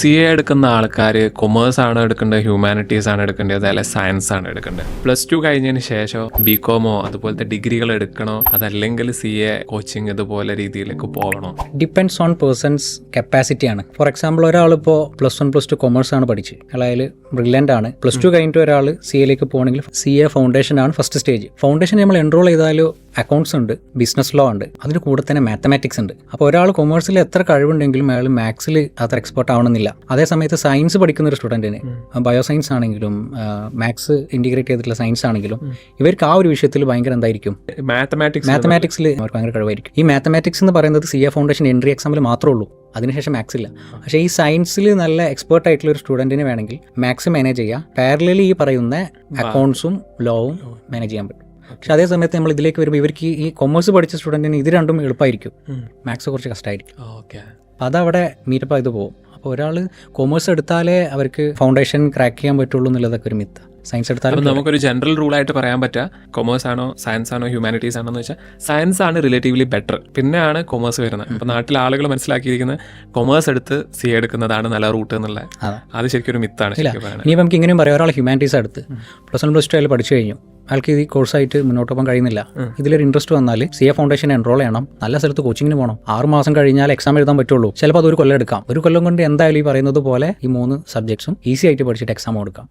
CA എടുക്കുന്ന ആൾക്കാർ commerce ആണ് എടുക്കേണ്ടത്, ഹ്യൂമാനിറ്റീസ് ആണ് എടുക്കേണ്ടത്, അതല്ല സയൻസ് ആണ് എടുക്കേണ്ടത്? +2 കഴിഞ്ഞതിന് ശേഷം BComോ അതുപോലത്തെ ഡിഗ്രികൾ എടുക്കണോ, അതല്ലെങ്കിൽ CA കോച്ചിങ് ഇതുപോലെ രീതിയിലേക്ക് പോകണോ? ഡിപ്പെൻഡ്സ് ഓൺ പേഴ്സൺസ് കപ്പാസിറ്റി ആണ്. ഫോർ എക്സാമ്പിൾ, ഒരാളിപ്പോൾ +1 +2 കൊമേഴ്സ് ആണ് പഠിച്ച്, അയാൾ ബ്രില്യൻ്റ് ആണ്. +2 കഴിഞ്ഞിട്ട് ഒരാൾ CAയിലേക്ക് പോകണമെങ്കിൽ CA ഫൗണ്ടേഷൻ ആണ് ഫസ്റ്റ് സ്റ്റേജ്. ഫൗണ്ടേഷൻ നമ്മൾ എൻറോൾ ചെയ്താലും അക്കൗണ്ട്സ് ഉണ്ട്, ബിസിനസ് ലോ ഉണ്ട്, അതിന് കൂടെ തന്നെ മാത്തമാറ്റിക്സ് ഉണ്ട്. അപ്പോൾ ഒരാൾ കൊമേഴ്സിൽ എത്ര കഴിവുണ്ടെങ്കിലും അയാൾ മാത്സിൽ അത്ര എക്സ്പെർട്ട് ആവണമെന്നില്ല. അതേ സമയത്ത് സയൻസ് പഠിക്കുന്ന ഒരു സ്റ്റുഡൻറ്റിന് ബയോ സയൻസ് ആണെങ്കിലും മാത്സ് ഇൻറ്റിഗ്രേറ്റ് ചെയ്തിട്ടുള്ള സയൻസ് ആണെങ്കിലും ഇവർക്ക് ആ ഒരു വിഷയത്തിൽ ഭയങ്കര എന്തായിരിക്കും, മാത്തമാറ്റിക്സിൽ അവർക്ക് ഭയങ്കര കഴിവായിരിക്കും. ഈ മാത്തമാറ്റിക്സ് എന്ന് പറയുന്നത് CA ഫൗണ്ടേഷൻ എൻട്രി എക്സാമിൽ മാത്രമേ ഉള്ളൂ, അതിനുശേഷം മാത്സ് ഇല്ല. പക്ഷേ ഈ സയൻസിൽ നല്ല എക്സ്പേർട്ട് ആയിട്ടുള്ള ഒരു സ്റ്റുഡൻറ്റിന് വേണമെങ്കിൽ മാത്സ് മാനേജ് ചെയ്യാം, പാരലലി ഈ പറയുന്ന അക്കൗണ്ട്സും ലോവും മാനേജ് ചെയ്യാൻ പറ്റും. പക്ഷെ അതേ സമയത്ത് നമ്മൾ ഇതിലേക്ക് വരുമ്പോൾ ഇവർക്ക് ഈ കൊമേഴ്സ് പഠിച്ച സ്റ്റുഡൻറ്റിന് ഇത് രണ്ടും എളുപ്പമായിരിക്കും, മാത്സ് കുറച്ച് കഷ്ടമായിരിക്കും. അപ്പോൾ അതവിടെ മീറ്റപ്പ് ചെയ്ത് പോകും. അപ്പോൾ ഒരാൾ കൊമേഴ്സ് എടുത്താലേ അവർക്ക് ഫൗണ്ടേഷൻ ക്രാക്ക് ചെയ്യാൻ പറ്റുള്ളൂ എന്നുള്ളതൊക്കെ ഒരു മിത്ത്. സയൻസ് എടുത്താലും നമുക്കൊരു ജനറൽ റൂളായിട്ട് പറയാൻ പറ്റുക, കൊമേഴ്സ് ആണോ സയൻസ് ആണോ ഹ്യൂമാനിറ്റീസ് ആണോ എന്ന് വെച്ചാൽ സയൻസ് ആണ് റിലേറ്റീവ്ലി ബെറ്റർ, പിന്നെയാണ് കൊമേഴ്സ് വരുന്നത്. അപ്പോൾ നാട്ടിലെ ആളുകൾ മനസ്സിലാക്കിയിരിക്കുന്നത് കൊമേഴ്സ് എടുത്ത് CA എടുക്കുന്നതാണ് നല്ല റൂട്ട് എന്നുള്ള, അത് ശരിക്കും ഒരു മിത്താണ്. ഇനി നമുക്ക് ഇങ്ങനെയും പറയാം, ഒരാൾ ഹ്യൂമാനിറ്റീസ് എടുത്ത് +1 +2 അയാൾ പഠിച്ചു കഴിഞ്ഞു, അയാൾക്ക് ഈ കോഴ്സായിട്ട് മുന്നോട്ട് പോകാൻ കഴിയുന്നില്ല, ഇതിലൊരു ഇൻട്രസ്റ്റ് വന്നാൽ CA ഫൗണ്ടേഷൻ എൻറോൾ ചെയ്യണം, നല്ല സ്ഥലത്ത് കോച്ചിങ്ങിന് പോകണം. 6 മാസം കഴിഞ്ഞാൽ എക്സാം എഴുതാൻ പറ്റുള്ളൂ. ചിലപ്പോൾ അതൊരു കൊല്ലം എടുക്കാം. ഒരു കൊല്ലം കൊണ്ട് എന്തായാലും ഈ പറയുന്നത് പോലെ ഈ 3 സബ്ജക്ട്സും ഈസി ആയിട്ട് പഠിച്ചിട്ട് എക്സാം കൊടുക്കാം.